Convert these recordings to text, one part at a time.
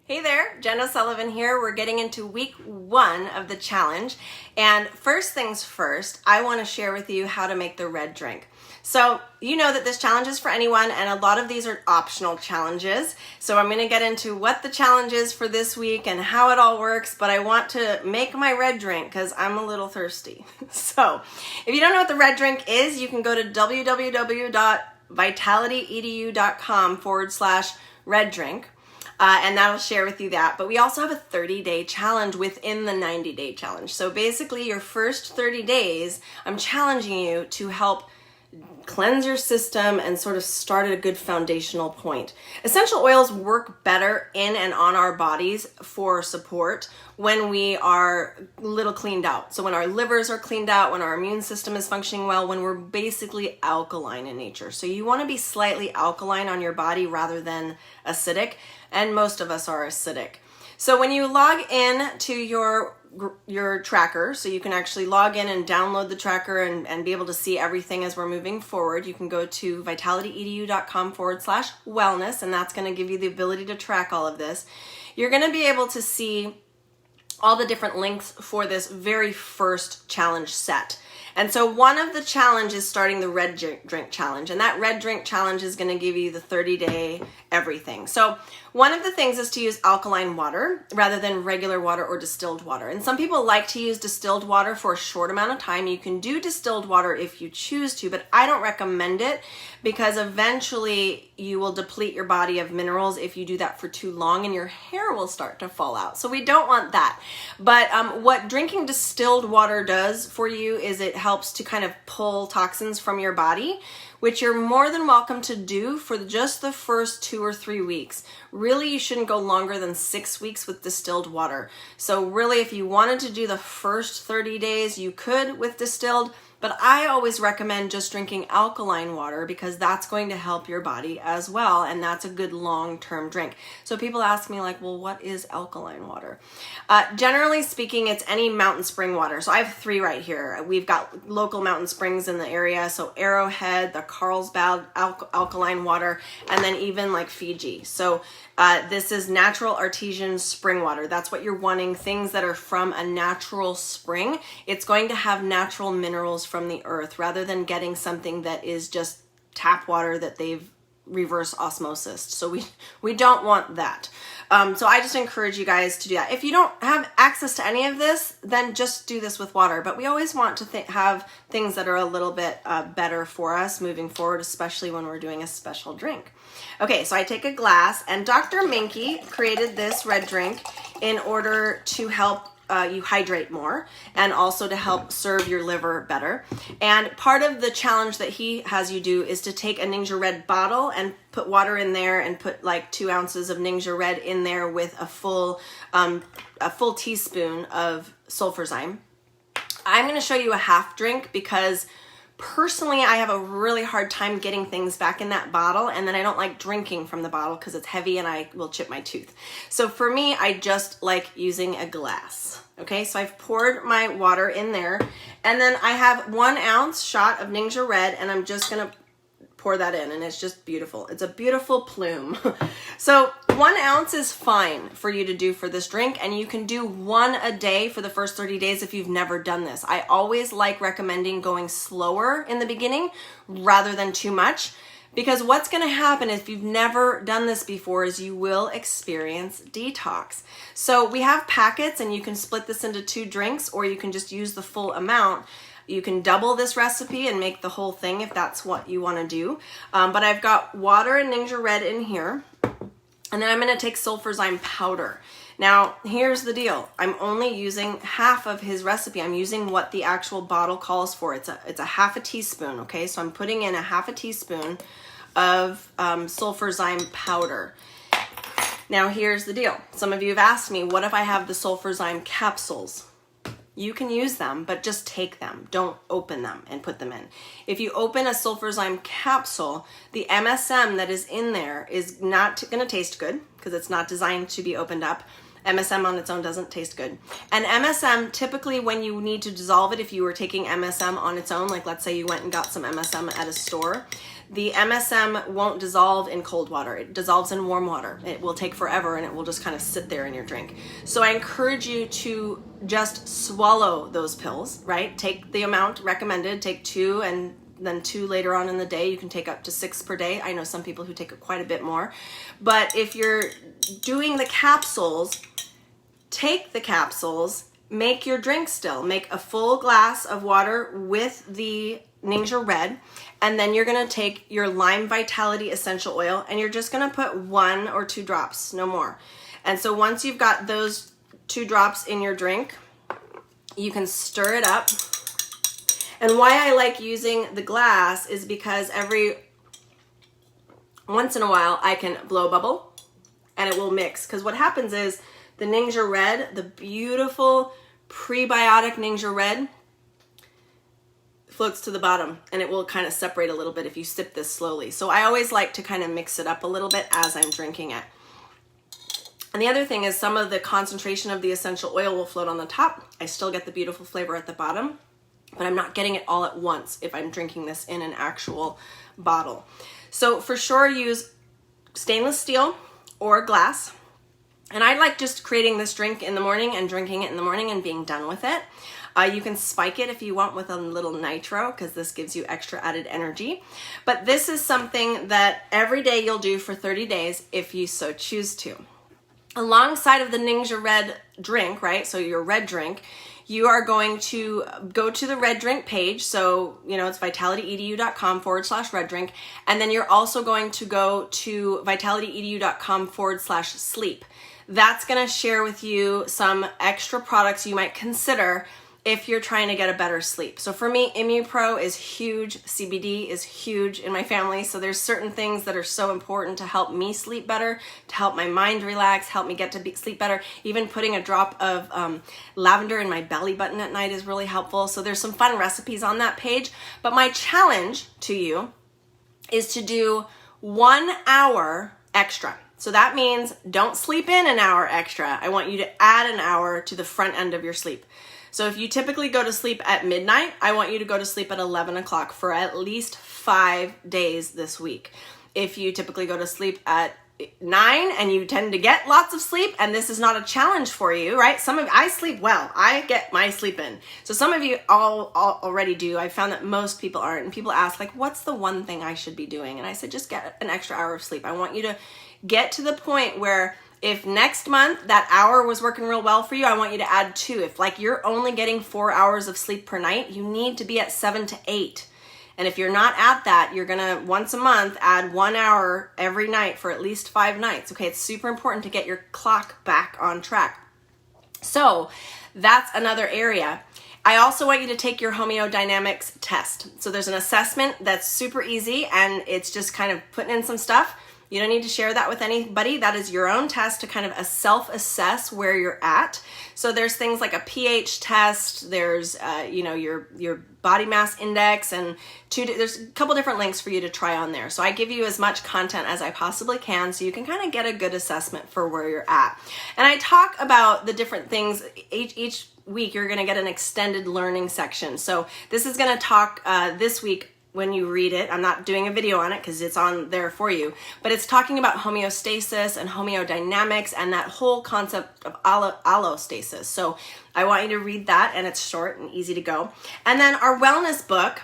Hey there, Jen O'Sullivan here. We're getting into week 1 of the challenge. And first things first, I want to share with you how to make the red drink. So you know that this challenge is for anyone, and a lot of these are optional challenges. So I'm going to get into what the challenge is for this week and how it all works, but I want to make my red drink because I'm a little thirsty. So if you don't know what the red drink is, you can go to www.vitalityedu.com/red drink. And that'll share with you that. But we also have a 30-day challenge within the 90-day challenge. So basically your first 30 days, I'm challenging you to help cleanse your system and sort of start at a good foundational point. Essential oils work better in and on our bodies for support when we are a little cleaned out. So when our livers are cleaned out, when our immune system is functioning well, when we're basically alkaline in nature. So you want to be slightly alkaline on your body rather than acidic, and most of us are acidic. So when you log in to your tracker, so you can actually log in and download the tracker and be able to see everything as we're moving forward, you can go to vitalityedu.com/wellness, and that's going to give you the ability to track all of this. You're going to be able to see all the different links for this very first challenge set. And so one of the challenges is starting the red drink challenge, and that red drink challenge is going to give you the 30-day everything. So one of the things is to use alkaline water rather than regular water or distilled water. And some people like to use distilled water for a short amount of time. You can do distilled water if you choose to, but I don't recommend it because eventually you will deplete your body of minerals if you do that for too long, and your hair will start to fall out. So we don't want that. But what drinking distilled water does for you is it helps to kind of pull toxins from your body, which you're more than welcome to do for just the first 2 or 3 weeks. Really, you shouldn't go longer than 6 weeks with distilled water. So really, if you wanted to do the first 30 days, you could with distilled, but I always recommend just drinking alkaline water because that's going to help your body as well, and that's a good long-term drink. So people ask me like, well, what is alkaline water? Generally speaking, it's any mountain spring water. So I have 3 right here. We've got local mountain springs in the area, so Arrowhead, the Carlsbad alkaline water, and then even like Fiji. So this is natural artesian spring water. That's what you're wanting, things that are from a natural spring. It's going to have natural minerals from the earth rather than getting something that is just tap water that they've reverse osmosis. So we don't want that. So I just encourage you guys to do that. If you don't have access to any of this, then just do this with water. But we always want to have things that are a little bit better for us moving forward, especially when we're doing a special drink. Okay, so I take a glass, and Dr. Minky created this red drink in order to help you hydrate more and also to help serve your liver better. And part of the challenge that he has you do is to take a Ninja Red bottle and put water in there and put like 2 ounces of Ninja Red in there with a full teaspoon of sulfurzyme. I'm going to show you a half drink because personally, I have a really hard time getting things back in that bottle, and then I don't like drinking from the bottle because it's heavy and I will chip my tooth. So for me, I just like using a glass. Okay, so I've poured my water in there, and then I have 1 ounce shot of Ninja Red, and I'm just gonna pour that in, and it's just beautiful. It's a beautiful plume. So 1 ounce is fine for you to do for this drink, and you can do 1 a day for the first 30 days if you've never done this. I always like recommending going slower in the beginning rather than too much, because what's going to happen if you've never done this before is you will experience detox. So we have packets, and you can split this into 2 drinks, or you can just use the full amount. You can double this recipe and make the whole thing if that's what you want to do. But I've got water and Ninja Red in here. And then I'm going to take sulfurzyme powder. Now, here's the deal. I'm only using half of his recipe. I'm using what the actual bottle calls for. It's a half a teaspoon, okay? So I'm putting in a half a teaspoon of sulfurzyme powder. Now, here's the deal. Some of you have asked me, what if I have the sulfurzyme capsules? You can use them, but just take them. Don't open them and put them in. If you open a sulfurzyme capsule, the MSM that is in there is not going to taste good because it's not designed to be opened up. MSM on its own doesn't taste good. And MSM, typically when you need to dissolve it, if you were taking MSM on its own, like let's say you went and got some MSM at a store, the MSM won't dissolve in cold water. It dissolves in warm water. It will take forever and it will just kind of sit there in your drink. So I encourage you to just swallow those pills, right? Take the amount recommended, take 2 and then 2 later on in the day. You can take up to 6 per day. I know some people who take quite a bit more. But if you're doing the capsules, take the capsules, make your drink still. Make a full glass of water with the Ningxia Red, and then you're gonna take your Lime Vitality Essential Oil and you're just gonna put 1 or 2 drops, no more. And so once you've got those 2 drops in your drink, you can stir it up. And why I like using the glass is because every once in a while I can blow a bubble and it will mix. Because what happens is the Ningxia Red, the beautiful prebiotic Ningxia Red, floats to the bottom and it will kind of separate a little bit if you sip this slowly. So I always like to kind of mix it up a little bit as I'm drinking it. And the other thing is some of the concentration of the essential oil will float on the top. I still get the beautiful flavor at the bottom, but I'm not getting it all at once if I'm drinking this in an actual bottle. So for sure use stainless steel or glass. And I like just creating this drink in the morning and drinking it in the morning and being done with it. You can spike it if you want with a little nitro because this gives you extra added energy. But this is something that every day you'll do for 30 days if you so choose to. Alongside of the Ningxia Red drink, right, so your red drink, you are going to go to the red drink page. So, you know, it's vitalityedu.com/red drink. And then you're also going to go to vitalityedu.com/sleep. That's going to share with you some extra products you might consider if you're trying to get a better sleep. So for me, ImmuPro is huge. CBD is huge in my family. So there's certain things that are so important to help me sleep better, to help my mind relax, help me get to sleep better. Even putting a drop of lavender in my belly button at night is really helpful. So there's some fun recipes on that page. But my challenge to you is to do 1 hour extra. So that means don't sleep in an hour extra. I want you to add an hour to the front end of your sleep. So if you typically go to sleep at midnight, I want you to go to sleep at 11 o'clock for at least 5 days this week. If you typically go to sleep at 9 and you tend to get lots of sleep, and this is not a challenge for you, right? I sleep well. I get my sleep in. So some of you all already do. I found that most people aren't. And people ask, like, what's the one thing I should be doing? And I said, just get an extra hour of sleep. I want you to get to the point where if next month that hour was working real well for you, I want you to add 2. If like you're only getting 4 hours of sleep per night, you need to be at 7 to 8. And if you're not at that, you're gonna once a month add 1 hour every night for at least 5 nights. Okay, it's super important to get your clock back on track. So that's another area. I also want you to take your Homeodynamics test. So there's an assessment that's super easy and it's just kind of putting in some stuff. You don't need to share that with anybody. That is your own test to kind of self-assess where you're at. So there's things like a pH test. There's, your body mass index, and there's a couple different links for you to try on there. So I give you as much content as I possibly can so you can kind of get a good assessment for where you're at. And I talk about the different things each week. You're going to get an extended learning section. So this is going to talk this week. When you read it, I'm not doing a video on it because it's on there for you, but it's talking about homeostasis and homeodynamics and that whole concept of allostasis. So I want you to read that, and it's short and easy to go. And then our wellness book,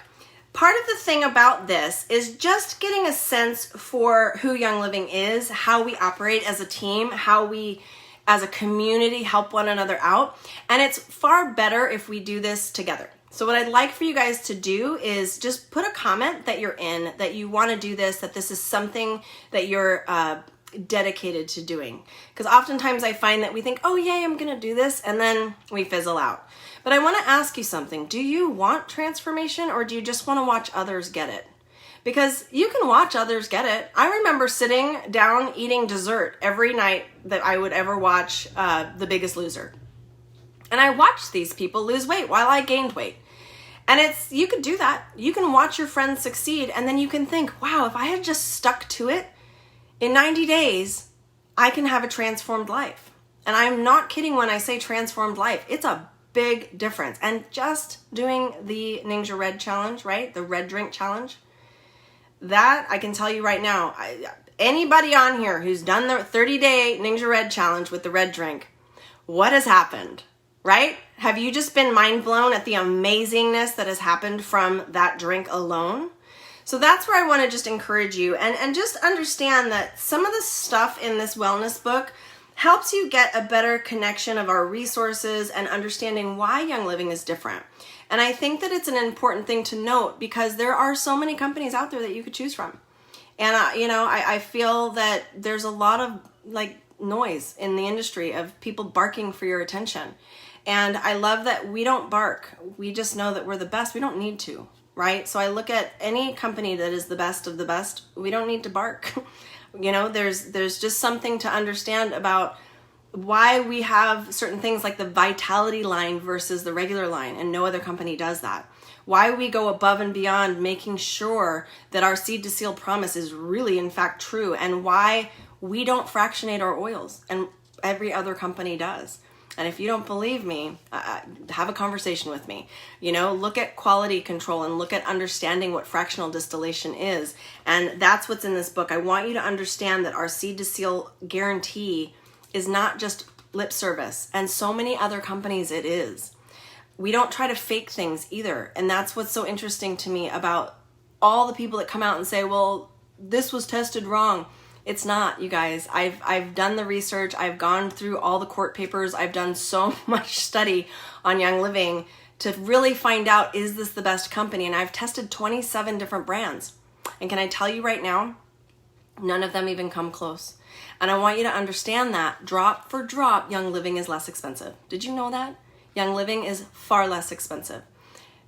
part of the thing about this is just getting a sense for who Young Living is, how we operate as a team, how we as a community help one another out. And it's far better if we do this together. So what I'd like for you guys to do is just put a comment that you're in, that you want to do this, that this is something that you're dedicated to doing. Because oftentimes I find that we think, oh yay, I'm going to do this, and then we fizzle out. But I want to ask you something. Do you want transformation, or do you just want to watch others get it? Because you can watch others get it. I remember sitting down eating dessert every night that I would ever watch The Biggest Loser. And I watched these people lose weight while I gained weight. And you could do that. You can watch your friends succeed, and then you can think, wow, if I had just stuck to it, in 90 days, I can have a transformed life. And I'm not kidding when I say transformed life. It's a big difference. And just doing the Ningxia Red challenge, right? The red drink challenge, That I can tell you right now, anybody on here who's done the 30-day Ninja Red challenge with the red drink, what has happened, right? Have you just been mind blown at the amazingness that has happened from that drink alone? So that's where I want to just encourage you and just understand that some of the stuff in this wellness book helps you get a better connection of our resources and understanding why Young Living is different. And I think that it's an important thing to note because there are so many companies out there that you could choose from. And I feel that there's a lot of noise in the industry of people barking for your attention. And I love that we don't bark. We just know that we're the best. We don't need to, right? So I look at any company that is the best of the best. We don't need to bark. There's just something to understand about why we have certain things like the Vitality line versus the regular line, and no other company does that. Why we go above and beyond making sure that our seed to seal promise is really in fact true, and why we don't fractionate our oils and every other company does. And if you don't believe me, have a conversation with me. Look at quality control and look at understanding what fractional distillation is. And that's what's in this book. I want you to understand that our seed to seal guarantee is not just lip service. And so many other companies it is. We don't try to fake things either. And that's what's so interesting to me about all the people that come out and say, well, this was tested wrong. It's not, you guys. I've done the research. I've gone through all the court papers. I've done so much study on Young Living to really find out, is this the best company? And I've tested 27 different brands. And can I tell you right now, none of them even come close. And I want you to understand that drop for drop, Young Living is less expensive. Did you know that? Young Living is far less expensive.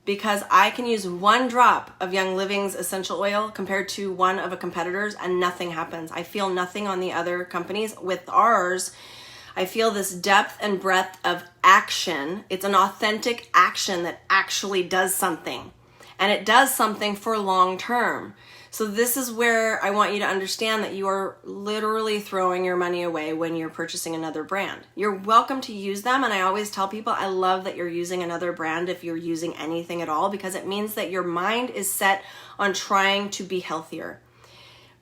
Because I can use 1 drop of Young Living's essential oil compared to one of a competitor's and nothing happens. I feel nothing on the other companies. With ours, I feel this depth and breadth of action. It's an authentic action that actually does something. And it does something for long term. So this is where I want you to understand that you are literally throwing your money away when you're purchasing another brand. You're welcome to use them, and I always tell people I love that you're using another brand if you're using anything at all, because it means that your mind is set on trying to be healthier.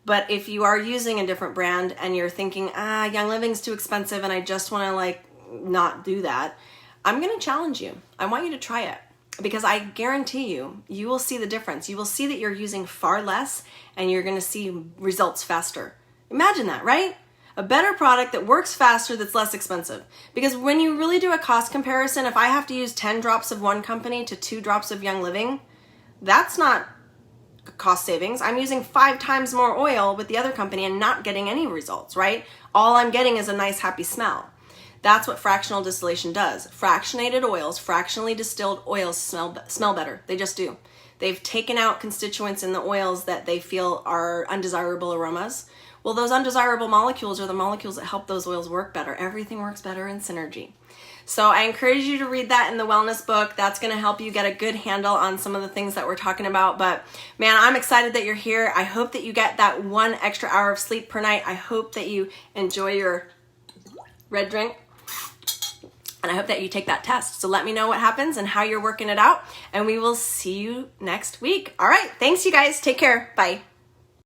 But if you are using a different brand and you're thinking, Young Living's too expensive and I just want to not do that, I'm going to challenge you. I want you to try it. Because I guarantee you will see the difference. You will see that you're using far less and you're going to see results faster. Imagine that, right? A better product that works faster, that's less expensive. Because when you really do a cost comparison, if I have to use 10 drops of one company to 2 drops of Young Living, that's not cost savings. I'm using 5 times more oil with the other company and not getting any results, right? All I'm getting is a nice, happy smell. That's what fractional distillation does. Fractionated oils, fractionally distilled oils smell better. They just do. They've taken out constituents in the oils that they feel are undesirable aromas. Well, those undesirable molecules are the molecules that help those oils work better. Everything works better in synergy. So I encourage you to read that in the wellness book. That's going to help you get a good handle on some of the things that we're talking about. But man, I'm excited that you're here. I hope that you get that 1 extra hour of sleep per night. I hope that you enjoy your red drink. And I hope that you take that test. So let me know what happens and how you're working it out. And we will see you next week. All right. Thanks, you guys. Take care. Bye.